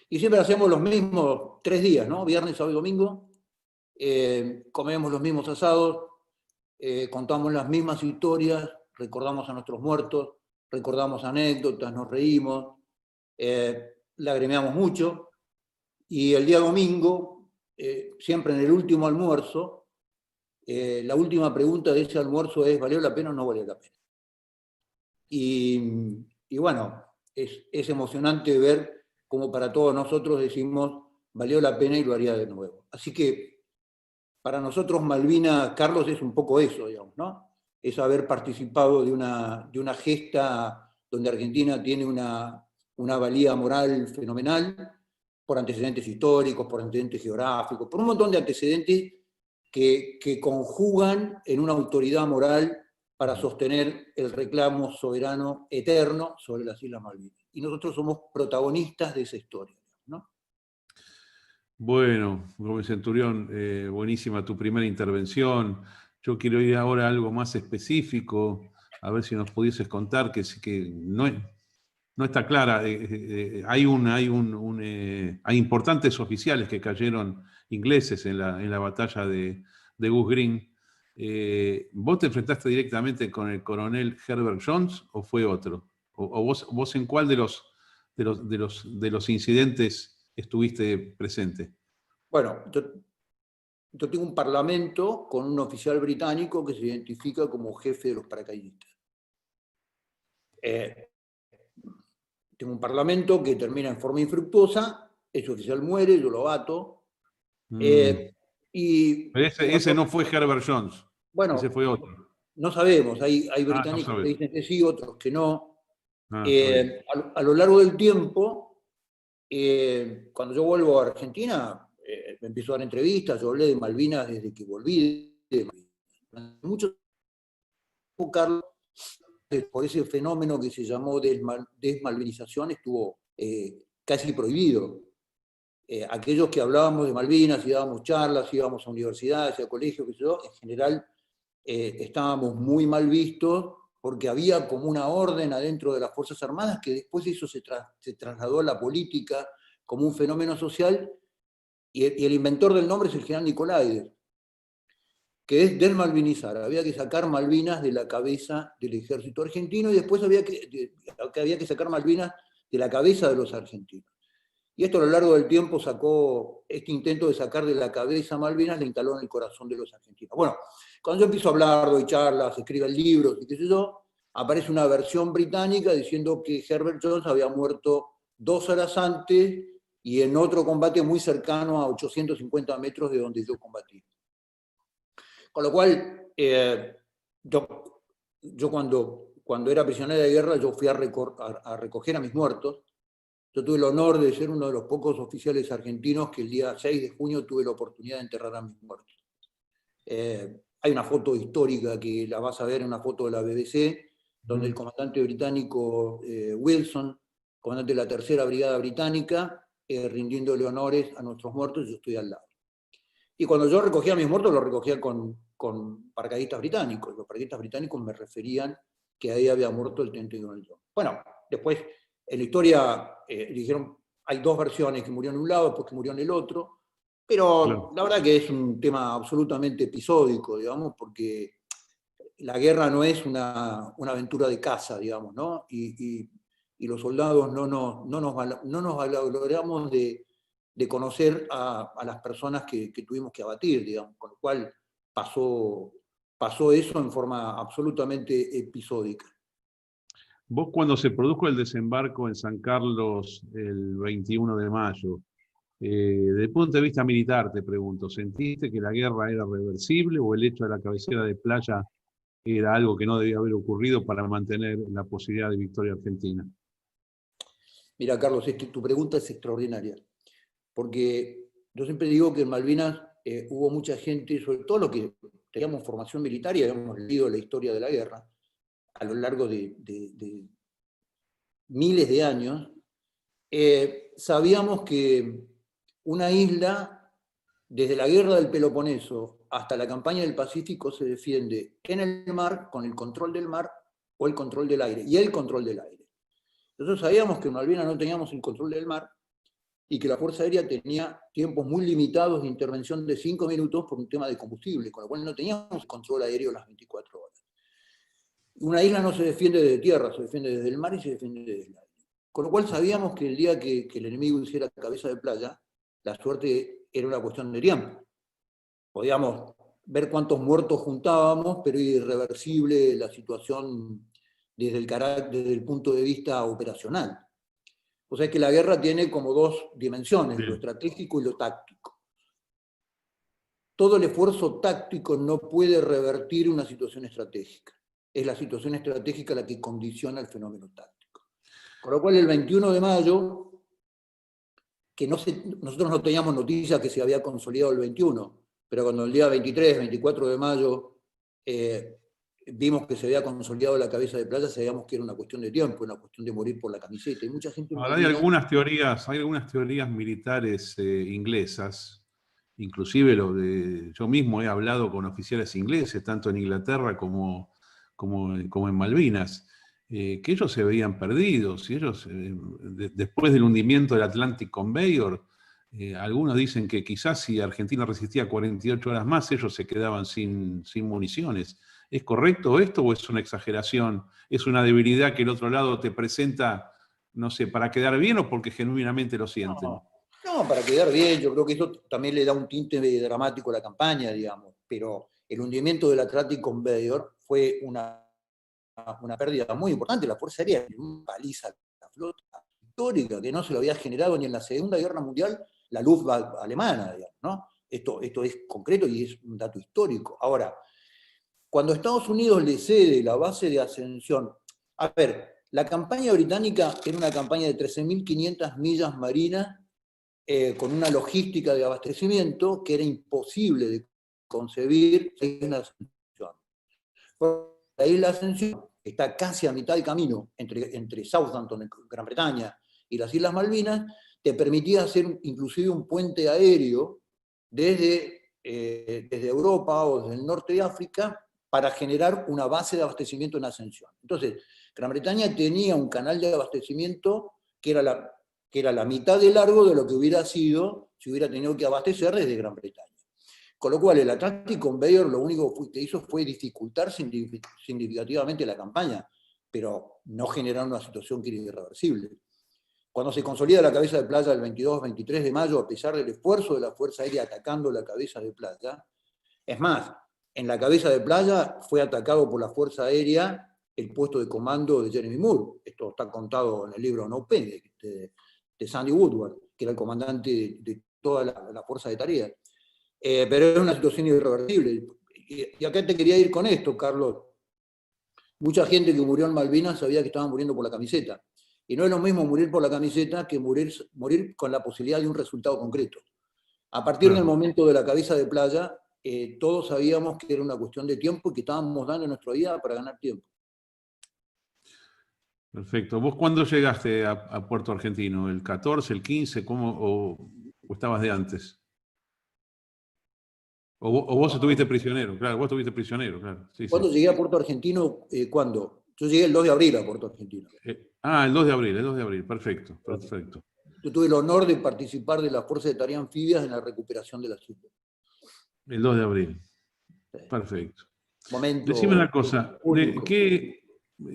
Y siempre hacemos los mismos 3 días, ¿no? Viernes, sábado y domingo. Comemos los mismos asados, contamos las mismas historias, recordamos a nuestros muertos, recordamos anécdotas, nos reímos, lagrimeamos mucho. Y el día domingo, siempre en el último almuerzo, la última pregunta de ese almuerzo es: ¿valió la pena o no valió la pena? Y bueno, es emocionante ver cómo para todos nosotros decimos: valió la pena y lo haría de nuevo. Así que para nosotros Malvinas, Carlos, es un poco eso, digamos, ¿no? Es haber participado de una gesta donde Argentina tiene una valía moral fenomenal, por antecedentes históricos, por antecedentes geográficos, por un montón de antecedentes que conjugan en una autoridad moral para sostener el reclamo soberano eterno sobre las Islas Malvinas. Y nosotros somos protagonistas de esa historia, ¿no? Bueno, Rubén Centurión, buenísima tu primera intervención. Yo quiero ir ahora a algo más específico, a ver si nos pudieses contar, que no está clara. Hay importantes oficiales que cayeron ingleses en la batalla de Goose Green. ¿Vos te enfrentaste directamente con el coronel Herbert Jones o fue otro? ¿O vos en cuál de los incidentes estuviste presente? Bueno, yo tengo un parlamento con un oficial británico que se identifica como jefe de los paracaidistas. Tengo un parlamento que termina en forma infructuosa, ese oficial muere, yo lo ato. Y Pero ese no fue Herbert Jones, ese bueno, fue otro. no sabemos, hay No británicos que sabes. dicen que sí, otros que no. Está bien. A lo largo del tiempo, cuando yo vuelvo a Argentina, me empiezo a dar entrevistas, yo hablé de Malvinas desde que volví de Malvinas. Mucho tiempo, Carlos, por ese fenómeno que se llamó desmalvinización, estuvo casi prohibido. Aquellos que hablábamos de Malvinas y dábamos charlas, íbamos a universidades, a colegios, qué sé yo, en general estábamos muy mal vistos porque había como una orden adentro de las Fuerzas Armadas que después eso se trasladó a la política como un fenómeno social, y el inventor del nombre es el general Nicolaides, que es desmalvinizar. Había que sacar Malvinas de la cabeza del ejército argentino y después había que sacar Malvinas de la cabeza de los argentinos. Y esto a lo largo del tiempo este intento de sacar de la cabeza Malvinas, le instaló en el corazón de los argentinos. Bueno, cuando yo empiezo a hablar, doy charlas, escribo libros y qué sé yo, aparece una versión británica diciendo que Herbert Jones había muerto 2 horas antes y en otro combate muy cercano a 850 metros de donde yo combatí. Con lo cual, yo cuando era prisionero de guerra, yo fui a recoger a mis muertos. Yo tuve el honor de ser uno de los pocos oficiales argentinos que el día 6 de junio tuve la oportunidad de enterrar a mis muertos. Hay una foto histórica que la vas a ver, una foto de la BBC, donde el comandante británico Wilson, comandante de la tercera brigada británica, rindiéndole honores a nuestros muertos, yo estoy al lado. Y cuando yo recogía a mis muertos, los recogía con paracaidistas británicos. Los paracaidistas británicos me referían que ahí había muerto el teniente Donald John. Bueno, después en la historia dijeron, hay 2 versiones, que murió en un lado, después que murió en el otro, pero Claro. la verdad que es un tema absolutamente episódico, digamos, porque la guerra no es una aventura de caza, digamos, ¿no? Y los soldados no nos valoramos de conocer a las personas que tuvimos que abatir, digamos, con lo cual pasó eso en forma absolutamente episódica. Vos cuando se produjo el desembarco en San Carlos el 21 de mayo, desde el punto de vista militar te pregunto, ¿sentiste que la guerra era reversible o el hecho de la cabecera de playa era algo que no debía haber ocurrido para mantener la posibilidad de victoria argentina? Mira, Carlos, tu pregunta es extraordinaria, porque yo siempre digo que en Malvinas hubo mucha gente, sobre todo los que teníamos formación militar y habíamos leído la historia de la guerra a lo largo de miles de años, sabíamos que una isla, desde la guerra del Peloponeso hasta la campaña del Pacífico, se defiende en el mar, con el control del mar o el control del aire, y el control del aire. Nosotros sabíamos que en Malvinas no teníamos el control del mar, y que la Fuerza Aérea tenía tiempos muy limitados de intervención de 5 minutos por un tema de combustible, con lo cual no teníamos control aéreo las 24 horas. Una isla no se defiende desde tierra, se defiende desde el mar y se defiende desde el aire. Con lo cual sabíamos que el día que el enemigo hiciera cabeza de playa, la suerte era una cuestión de tiempo. Podíamos ver cuántos muertos juntábamos, pero era irreversible la situación desde el punto de vista operacional. O sea que la guerra tiene como dos dimensiones, lo estratégico y lo táctico. Todo el esfuerzo táctico no puede revertir una situación estratégica. Es la situación estratégica la que condiciona el fenómeno táctico. Con lo cual el 21 de mayo, que nosotros no teníamos noticia que se había consolidado el 21, pero cuando el día 23, 24 de mayo vimos que se había consolidado la cabeza de playa, sabíamos que era una cuestión de tiempo, una cuestión de morir por la camiseta. Y mucha gente Ahora hay algunas teorías militares inglesas, inclusive yo mismo he hablado con oficiales ingleses, tanto en Inglaterra como en Malvinas, que ellos se veían perdidos, y ellos, después del hundimiento del Atlantic Conveyor, algunos dicen que quizás si Argentina resistía 48 horas más, ellos se quedaban sin municiones. ¿Es correcto esto o es una exageración? ¿Es una debilidad que el otro lado te presenta, no sé, para quedar bien o porque genuinamente lo sienten? No, para quedar bien, yo creo que eso también le da un tinte dramático a la campaña, digamos, pero el hundimiento del Atlantic Conveyor fue una pérdida muy importante. La Fuerza Aérea paliza la flota histórica que no se lo había generado ni en la Segunda Guerra Mundial la Luftwaffe alemana, digamos, ¿no? Esto es concreto y es un dato histórico. Ahora, cuando Estados Unidos le cede la base de Ascensión, a ver, la campaña británica era una campaña de 13.500 millas marinas con una logística de abastecimiento que era imposible de concebir en la Ascensión. Por ahí la Ascensión está casi a mitad del camino entre Southampton, en Gran Bretaña, y las Islas Malvinas, te permitía hacer inclusive un puente aéreo desde Europa o desde el norte de África para generar una base de abastecimiento en Ascensión. Entonces, Gran Bretaña tenía un canal de abastecimiento que era la mitad de largo de lo que hubiera sido si hubiera tenido que abastecer desde Gran Bretaña. Con lo cual, el Atlantic Conveyor lo único que hizo fue dificultar significativamente la campaña, pero no generar una situación que era irreversible. Cuando se consolida la cabeza de playa el 22-23 de mayo, a pesar del esfuerzo de la Fuerza Aérea atacando la cabeza de playa, es más, en la cabeza de playa fue atacado por la Fuerza Aérea el puesto de comando de Jeremy Moore. Esto está contado en el libro No Pen, de Sandy Woodward, que era el comandante de toda la fuerza de tarea. Pero es una situación irreversible. Y acá te quería ir con esto, Carlos. Mucha gente que murió en Malvinas sabía que estaban muriendo por la camiseta. Y no es lo mismo morir por la camiseta que morir con la posibilidad de un resultado concreto. A partir del momento de la cabeza de playa, todos sabíamos que era una cuestión de tiempo y que estábamos dando nuestra vida para ganar tiempo. Perfecto. ¿Vos cuándo llegaste a Puerto Argentino? ¿El 14, el 15? ¿O estabas de antes? ¿O vos estuviste prisionero? Claro, vos estuviste prisionero, claro. Sí, ¿Cuándo llegué a Puerto Argentino? ¿Cuándo? Yo llegué el 2 de abril a Puerto Argentino. El 2 de abril, perfecto, perfecto. Yo tuve el honor de participar de la Fuerza de Tarea Anfibias en la recuperación de las islas. El 2 de abril, perfecto. Momento. Decime una cosa,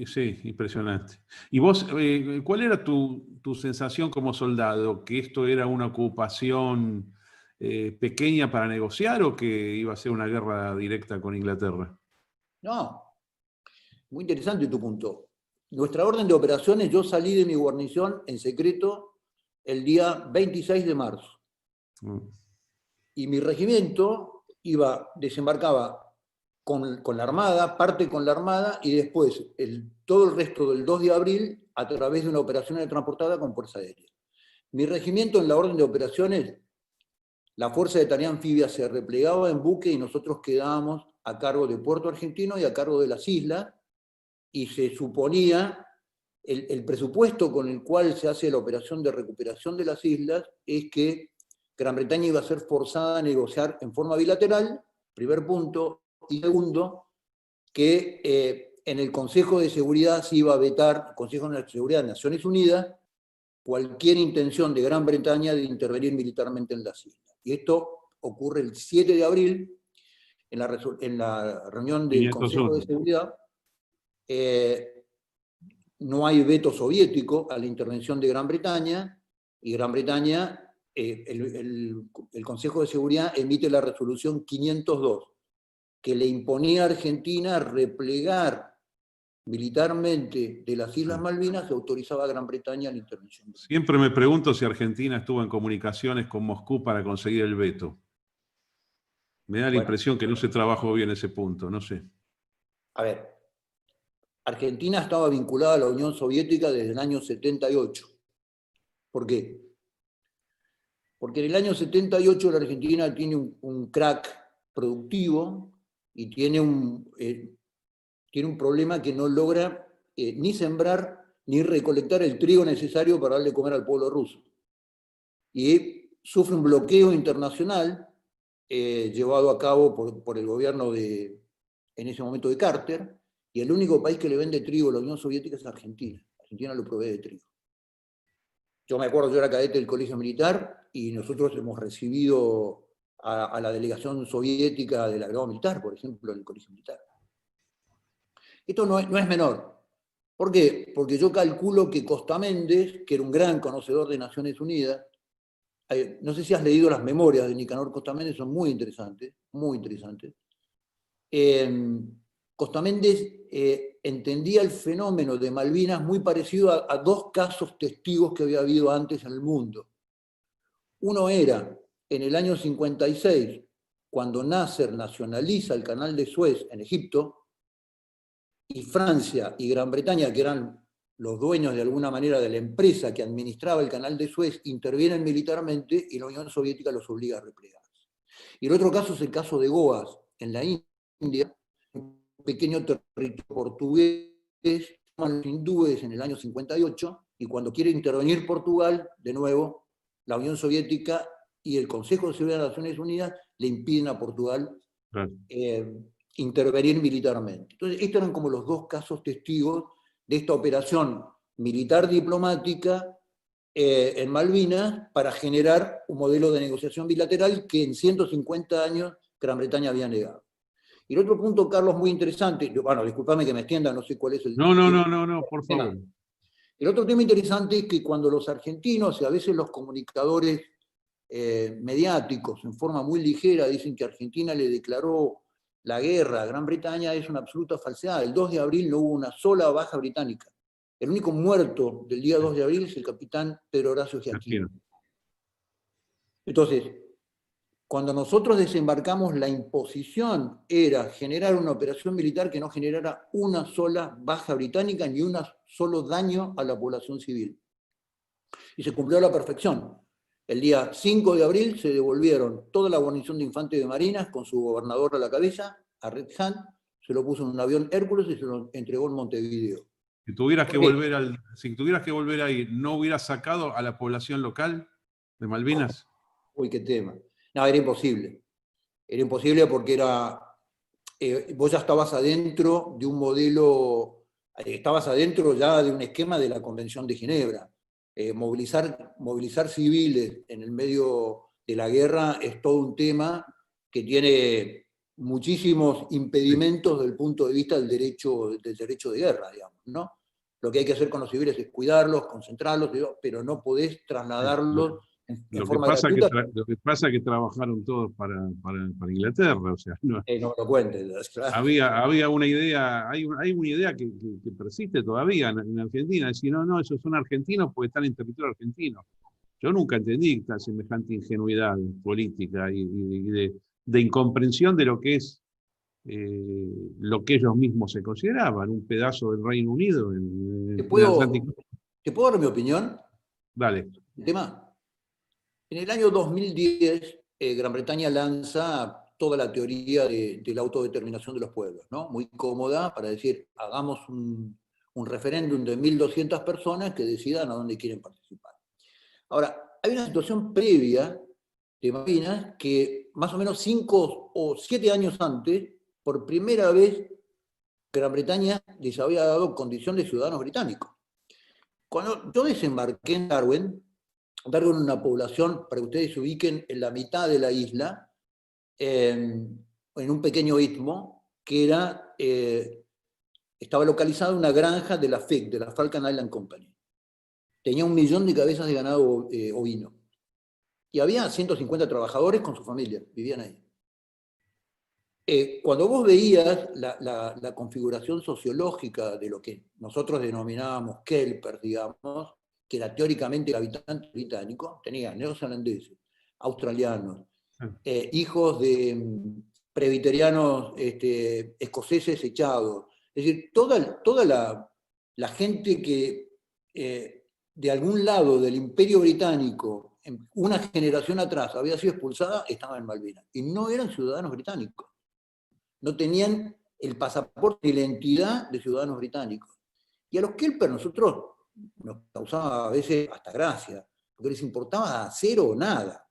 sí, impresionante. ¿Y vos, cuál era tu sensación como soldado? ¿Que esto era una ocupación pequeña para negociar o que iba a ser una guerra directa con Inglaterra? No, muy interesante tu punto. Nuestra orden de operaciones, yo salí de mi guarnición en secreto el día 26 de marzo. Y mi regimiento desembarcaba con la Armada, parte con la Armada, y después todo el resto del 2 de abril a través de una operación de transportada con Fuerza Aérea. Mi regimiento en la orden de operaciones, la Fuerza de Tarea Anfibia se replegaba en buque y nosotros quedábamos a cargo de Puerto Argentino y a cargo de las islas, y se suponía, el presupuesto con el cual se hace la operación de recuperación de las islas es que Gran Bretaña iba a ser forzada a negociar en forma bilateral, primer punto, y segundo, que en el Consejo de Seguridad se iba a vetar, Consejo de Seguridad de Naciones Unidas, cualquier intención de Gran Bretaña de intervenir militarmente en las islas. Y esto ocurre el 7 de abril, en la reunión del Consejo de 501. Seguridad. No hay veto soviético a la intervención de Gran Bretaña, y Gran Bretaña, el Consejo de Seguridad emite la resolución 502, que le imponía a Argentina replegar militarmente de las Islas Malvinas, y autorizaba a Gran Bretaña la intervención. Siempre me pregunto si Argentina estuvo en comunicaciones con Moscú para conseguir el veto. Me da la impresión que no se trabajó bien ese punto, no sé. A ver, Argentina estaba vinculada a la Unión Soviética desde el año 78. ¿Por qué? Porque en el año 78 la Argentina tiene un crack productivo y tiene un problema que no logra ni sembrar ni recolectar el trigo necesario para darle comer al pueblo ruso. Y sufre un bloqueo internacional llevado a cabo por el gobierno en ese momento de Carter, y el único país que le vende trigo a la Unión Soviética es Argentina. Argentina lo provee de trigo. Yo me acuerdo, yo era cadete del Colegio Militar, y nosotros hemos recibido a la delegación soviética del agregado militar, por ejemplo, en el Colegio Militar. Esto no es menor. ¿Por qué? Porque yo calculo que Costa Méndez, que era un gran conocedor de Naciones Unidas, no sé si has leído las memorias de Nicanor Costa Méndez, son muy interesantes, muy interesantes. Costa Méndez entendía el fenómeno de Malvinas muy parecido a dos casos testigos que había habido antes en el mundo. Uno era en el año 56, cuando Nasser nacionaliza el canal de Suez en Egipto, y Francia y Gran Bretaña, que eran los dueños de alguna manera de la empresa que administraba el canal de Suez, intervienen militarmente y la Unión Soviética los obliga a replegar. Y el otro caso es el caso de Goas, en la India, un pequeño territorio portugués, toman los hindúes en el año 58, y cuando quiere intervenir Portugal, de nuevo, la Unión Soviética y el Consejo de Seguridad de las Naciones Unidas le impiden a Portugal intervenir militarmente. Entonces, estos eran como los dos casos testigos de esta operación militar diplomática en Malvinas para generar un modelo de negociación bilateral que en 150 años Gran Bretaña había negado. Y el otro punto, Carlos, muy interesante, bueno, discúlpame que me extienda, no sé cuál es el... No, por favor. El otro tema interesante es que cuando los argentinos y a veces los comunicadores mediáticos en forma muy ligera dicen que Argentina le declaró la guerra a Gran Bretaña, es una absoluta falsedad. El 2 de abril no hubo una sola baja británica. El único muerto del día 2 de abril es el capitán Pedro Horacio Giachino. Entonces, cuando nosotros desembarcamos, la imposición era generar una operación militar que no generara una sola baja británica ni un solo daño a la población civil. Y se cumplió a la perfección. El día 5 de abril se devolvieron toda la guarnición de infantes de marinas con su gobernador a la cabeza, a Red Hand, se lo puso en un avión Hércules y se lo entregó en Montevideo. Si tuvieras que volver ahí, ¿no hubieras sacado a la población local de Malvinas? Uy, qué tema. No, era imposible. Era imposible porque vos ya estabas adentro de un modelo, estabas adentro ya de un esquema de la Convención de Ginebra. Movilizar civiles en el medio de la guerra es todo un tema que tiene muchísimos impedimentos desde el punto de vista del derecho de guerra, digamos, ¿no? Lo que hay que hacer con los civiles es cuidarlos, concentrarlos, pero no podés trasladarlos en forma gratuita. Lo que pasa es que trabajaron todos para Inglaterra, o sea, no me lo cuentes. Claro. Había una idea, hay una idea que persiste todavía en Argentina, es decir, no, esos son argentinos porque están en territorio argentino. Yo nunca entendí semejante ingenuidad política y de incomprensión de lo que es lo que ellos mismos se consideraban, un pedazo del Reino Unido en el Atlántico. ¿Te puedo dar mi opinión? Dale. El tema. En el año 2010, Gran Bretaña lanza toda la teoría de la autodeterminación de los pueblos, ¿no? Muy cómoda para decir, hagamos un referéndum de 1.200 personas que decidan a dónde quieren participar. Ahora, hay una situación previa de Malvinas que más o menos 5 o 7 años antes, por primera vez, Gran Bretaña les había dado condición de ciudadanos británicos. Cuando yo desembarqué en Darwin es una población, para que ustedes se ubiquen, en la mitad de la isla, en un pequeño istmo, que estaba localizado en una granja de la FIC, de la Falcon Island Company. Tenía 1 millón de cabezas de ganado ovino. Y había 150 trabajadores con su familia, vivían ahí. Cuando vos veías la configuración sociológica de lo que nosotros denominábamos Kelper, digamos, que era teóricamente el habitante británico, tenía neozelandeses, australianos, hijos de presbiterianos escoceses echados, es decir, toda la gente que de algún lado del Imperio Británico, una generación atrás, había sido expulsada, estaba en Malvinas, y no eran ciudadanos británicos. No tenían el pasaporte ni la identidad de ciudadanos británicos. Y a los Kelper nosotros nos causaba a veces hasta gracia, porque les importaba cero o nada.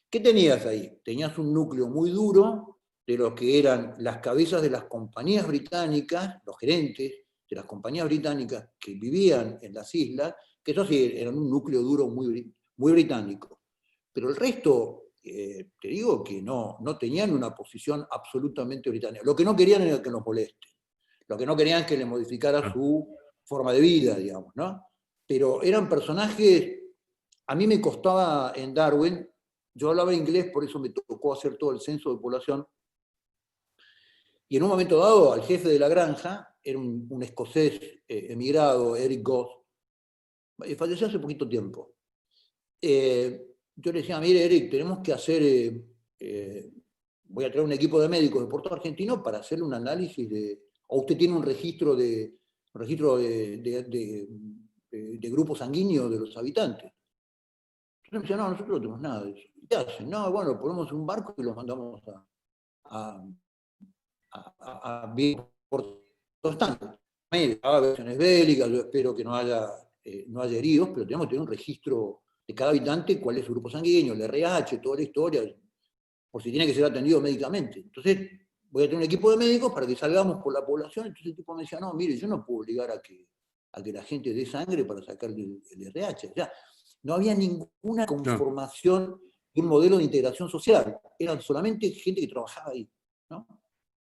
¿Qué tenías ahí? Tenías un núcleo muy duro de lo que eran las cabezas de las compañías británicas, los gerentes de las compañías británicas que vivían en las islas, que eso sí eran un núcleo duro muy, muy británico. Pero el resto, te digo que no tenían una posición absolutamente británica. Lo que no querían era que nos molesten. Lo que no querían es que les modificara su forma de vida, digamos, ¿no? Pero eran personajes, a mí me costaba en Darwin, yo hablaba inglés, por eso me tocó hacer todo el censo de población, y en un momento dado al jefe de la granja, era un escocés emigrado, Eric Goss, falleció hace poquito tiempo. Yo le decía, mire Eric, tenemos que hacer, voy a traer un equipo de médicos de Puerto Argentino para hacer un análisis o usted tiene un registro de grupo sanguíneo de los habitantes. Entonces me decía, no, nosotros no tenemos nada de eso. ¿Qué hacen? No, bueno, ponemos un barco y los mandamos a por todo están. Hay versiones bélicas, yo espero que no haya heridos, pero tenemos que tener un registro de cada habitante, cuál es su grupo sanguíneo, el RH, toda la historia, por si tiene que ser atendido médicamente. Entonces, voy a tener un equipo de médicos para que salgamos por la población. Entonces el tipo me decía, no, mire, yo no puedo obligar a que la gente dé sangre para sacarle el RH. O sea, no había ninguna conformación de un modelo de integración social. Eran solamente gente que trabajaba ahí, ¿no?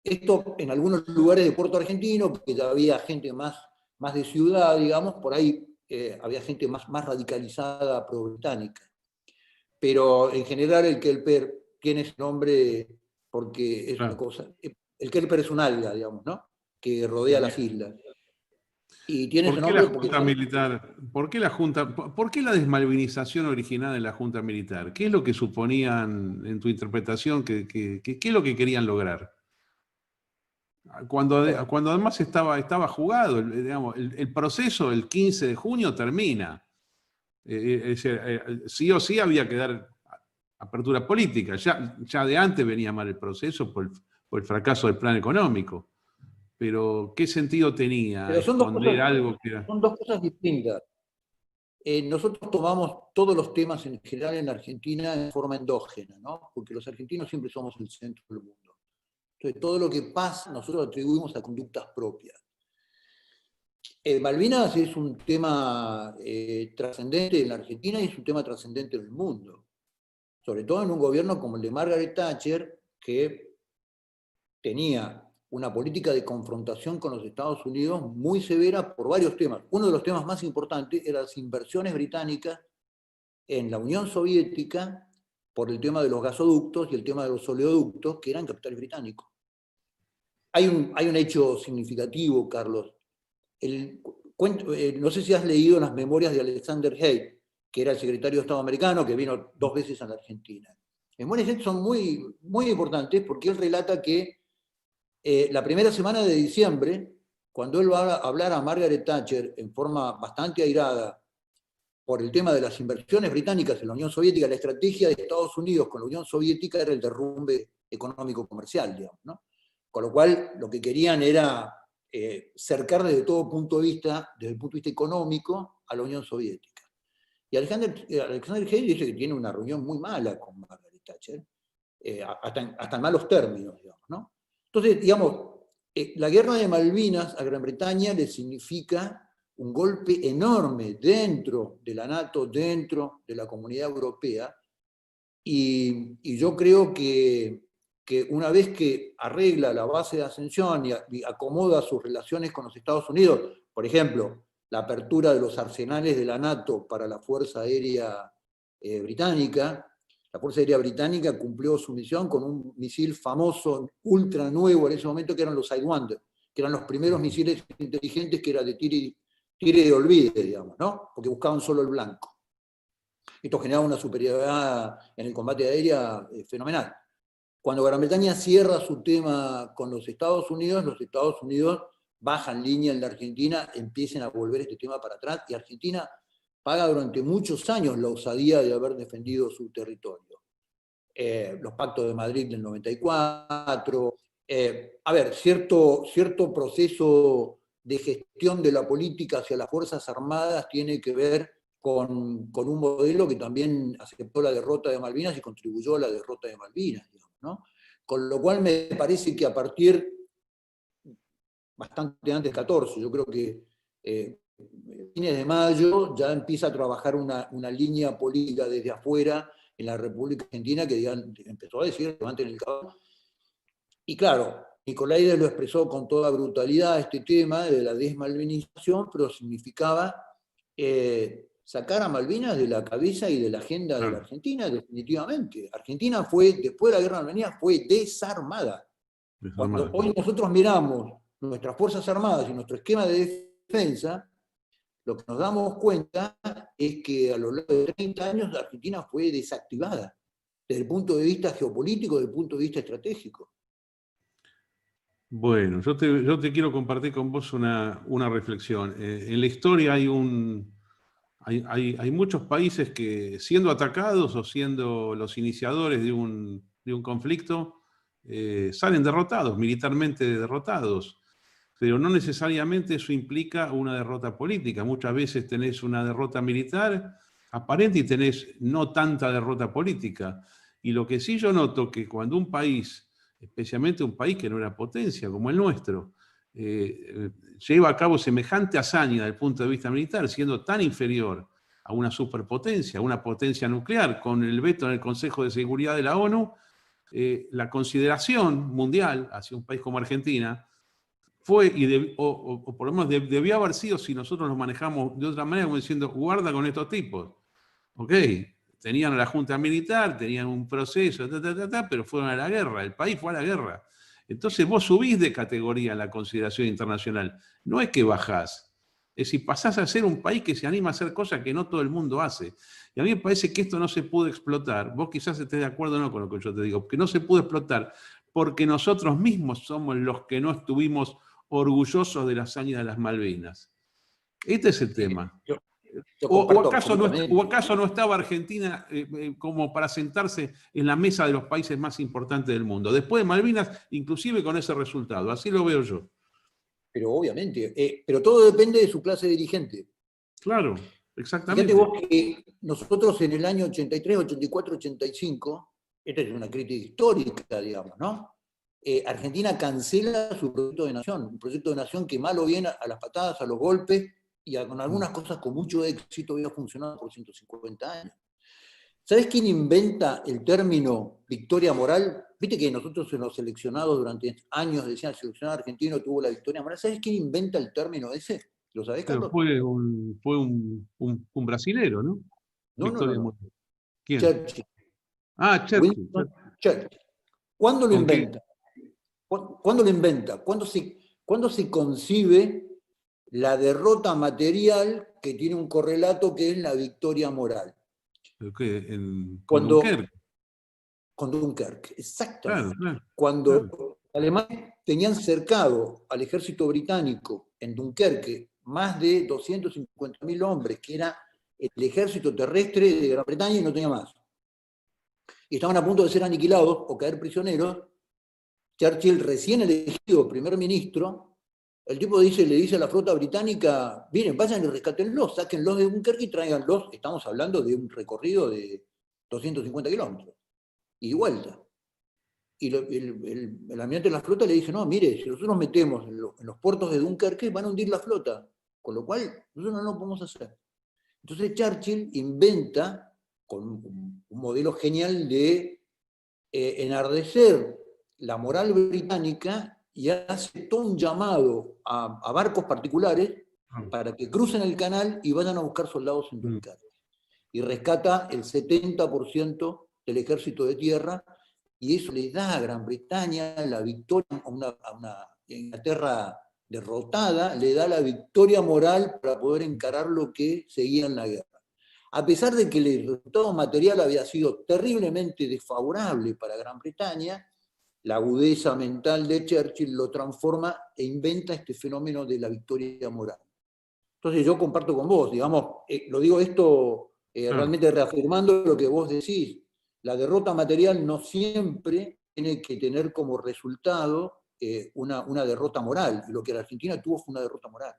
Esto en algunos lugares de Puerto Argentino, porque ya había gente más de ciudad, digamos, por ahí había gente más radicalizada pro-británica. Pero en general el Kelper tiene ese nombre porque es una cosa. El Kelper es un alga, digamos, ¿no? Que rodea las islas. Y tiene ese nombre porque ¿Por qué la desmalvinización original de la Junta Militar? ¿Qué es lo que suponían en tu interpretación? ¿Qué es lo que querían lograr? Cuando además estaba jugado, digamos, el proceso el 15 de junio termina. Sí o sí había que dar apertura política. Ya de antes venía mal el proceso por el fracaso del plan económico. Pero, ¿qué sentido tenía esconder algo que era? Son dos cosas distintas. Nosotros tomamos todos los temas en general en Argentina en forma endógena, ¿no? Porque los argentinos siempre somos el centro del mundo. Entonces, todo lo que pasa nosotros lo atribuimos a conductas propias. Malvinas es un tema trascendente en la Argentina y es un tema trascendente en el mundo. Sobre todo en un gobierno como el de Margaret Thatcher, que tenía una política de confrontación con los Estados Unidos muy severa por varios temas. Uno de los temas más importantes era las inversiones británicas en la Unión Soviética por el tema de los gasoductos y el tema de los oleoductos, que eran capitales británicos. Hay un hecho significativo, Carlos. No sé si has leído las memorias de Alexander Haig, que era el secretario de Estado americano, que vino 2 veces a la Argentina. Las memorias de Haig son muy, muy importantes porque él relata que la primera semana de diciembre, cuando él va a hablar a Margaret Thatcher en forma bastante airada por el tema de las inversiones británicas en la Unión Soviética, la estrategia de Estados Unidos con la Unión Soviética era el derrumbe económico-comercial, digamos, ¿no? Con lo cual, lo que querían era cercar desde el punto de vista económico a la Unión Soviética. Y Alexander Haig dice que tiene una reunión muy mala con Margaret Thatcher, hasta en malos términos, digamos, ¿no? Entonces, digamos, la guerra de Malvinas a Gran Bretaña le significa un golpe enorme dentro de la NATO, dentro de la Comunidad Europea, y yo creo que una vez que arregla la base de Asunción y acomoda sus relaciones con los Estados Unidos, por ejemplo, la apertura de los arsenales de la NATO para la Fuerza Aérea Británica, la Fuerza Aérea Británica cumplió su misión con un misil famoso, ultra nuevo en ese momento, que eran los Sidewinder, que eran los primeros misiles inteligentes que era de tire y olvide, digamos, ¿no? Porque buscaban solo el blanco. Esto generaba una superioridad en el combate aéreo fenomenal. Cuando Gran Bretaña cierra su tema con los Estados Unidos bajan línea en la Argentina, empiezan a volver este tema para atrás, y Argentina paga durante muchos años la osadía de haber defendido su territorio. Los pactos de Madrid del 94, a ver, cierto proceso de gestión de la política hacia las Fuerzas Armadas tiene que ver con un modelo que también aceptó la derrota de Malvinas y contribuyó a la derrota de Malvinas, digamos, ¿no? Con lo cual me parece que a partir, bastante antes del 14, yo creo que fines de mayo ya empieza a trabajar una línea política desde afuera en la República Argentina que empezó a decir, levanten el caballo. Y claro, Nicolaides lo expresó con toda brutalidad, este tema de la desmalvinización, pero significaba sacar a Malvinas de la cabeza y de la agenda de la Argentina, definitivamente. Argentina fue, después de la guerra de Malvinas, fue desarmada. Cuando hoy nosotros miramos nuestras Fuerzas Armadas y nuestro esquema de defensa, lo que nos damos cuenta es que a lo largo de 30 años la Argentina fue desactivada, desde el punto de vista geopolítico, desde el punto de vista estratégico. Bueno, yo te quiero compartir con vos una reflexión. En la historia hay muchos países que, siendo atacados o siendo los iniciadores de un conflicto, salen derrotados, militarmente derrotados. Pero no necesariamente eso implica una derrota política. Muchas veces tenés una derrota militar aparente y tenés no tanta derrota política. Y lo que sí yo noto que cuando un país, especialmente un país que no era potencia como el nuestro, lleva a cabo semejante hazaña desde el punto de vista militar, siendo tan inferior a una superpotencia, a una potencia nuclear, con el veto en el Consejo de Seguridad de la ONU, la consideración mundial hacia un país como Argentina fue, o por lo menos debió haber sido, si nosotros nos manejamos de otra manera, como diciendo, guarda con estos tipos. Ok, tenían a la Junta Militar, tenían un proceso, pero fueron a la guerra, el país fue a la guerra. Entonces vos subís de categoría en la consideración internacional. No es que bajás, es si pasás a ser un país que se anima a hacer cosas que no todo el mundo hace. Y a mí me parece que esto no se pudo explotar. Vos quizás estés de acuerdo o no con lo que yo te digo, que no se pudo explotar porque nosotros mismos somos los que no estuvimos orgullosos de la hazaña de las Malvinas. Este es el tema. ¿O acaso no estaba Argentina como para sentarse en la mesa de los países más importantes del mundo? Después de Malvinas, inclusive con ese resultado. Así lo veo yo. Pero obviamente, pero todo depende de su clase dirigente. Claro, exactamente. Fíjate vos que nosotros en el año 83, 84, 85, esta es una crítica histórica, digamos, ¿no? Argentina cancela su proyecto de nación, un proyecto de nación que mal o bien a las patadas, a los golpes, y con algunas cosas con mucho éxito había funcionado por 150 años. ¿Sabés quién inventa el término victoria moral? Viste que nosotros en los seleccionados durante años decían el seleccionado argentino tuvo la victoria moral. ¿Sabés quién inventa el término ese? ¿Lo sabés, Carlos? Fue un brasilero, ¿no? No. ¿Quién? Churchill. Ah, Churchill. Churchill. ¿Cuándo lo inventa? ¿Cuándo lo inventa? ¿Cuándo se concibe la derrota material que tiene un correlato que es la victoria moral? Con Dunkerque. Con Dunkerque, exactamente. Claro. Cuando los alemanes tenían cercado al ejército británico en Dunkerque más de 250.000 hombres, que era el ejército terrestre de Gran Bretaña, y no tenía más. Y estaban a punto de ser aniquilados o caer prisioneros. Churchill, recién elegido primer ministro, el tipo le dice a la flota británica, miren, vayan y rescátenlos, sáquenlos de Dunkerque y tráiganlos. Estamos hablando de un recorrido de 250 kilómetros, y vuelta. Y el almirante de la flota le dice, no, mire, si nosotros nos metemos en los puertos de Dunkerque, van a hundir la flota. con lo cual nosotros no lo podemos hacer. Entonces Churchill inventa, con un modelo genial de enardecer la moral británica, y hace todo un llamado a barcos particulares para que crucen el canal y vayan a buscar soldados en Dunkerque. Y rescata el 70% del ejército de tierra, y eso le da a Gran Bretaña la victoria, a una Inglaterra derrotada, le da la victoria moral para poder encarar lo que seguía en la guerra. A pesar de que el resultado material había sido terriblemente desfavorable para Gran Bretaña, la agudeza mental de Churchill lo transforma e inventa este fenómeno de la victoria moral. Entonces yo comparto con vos, digamos, lo digo esto realmente reafirmando lo que vos decís. La derrota material no siempre tiene que tener como resultado una derrota moral. Lo que la Argentina tuvo fue una derrota moral.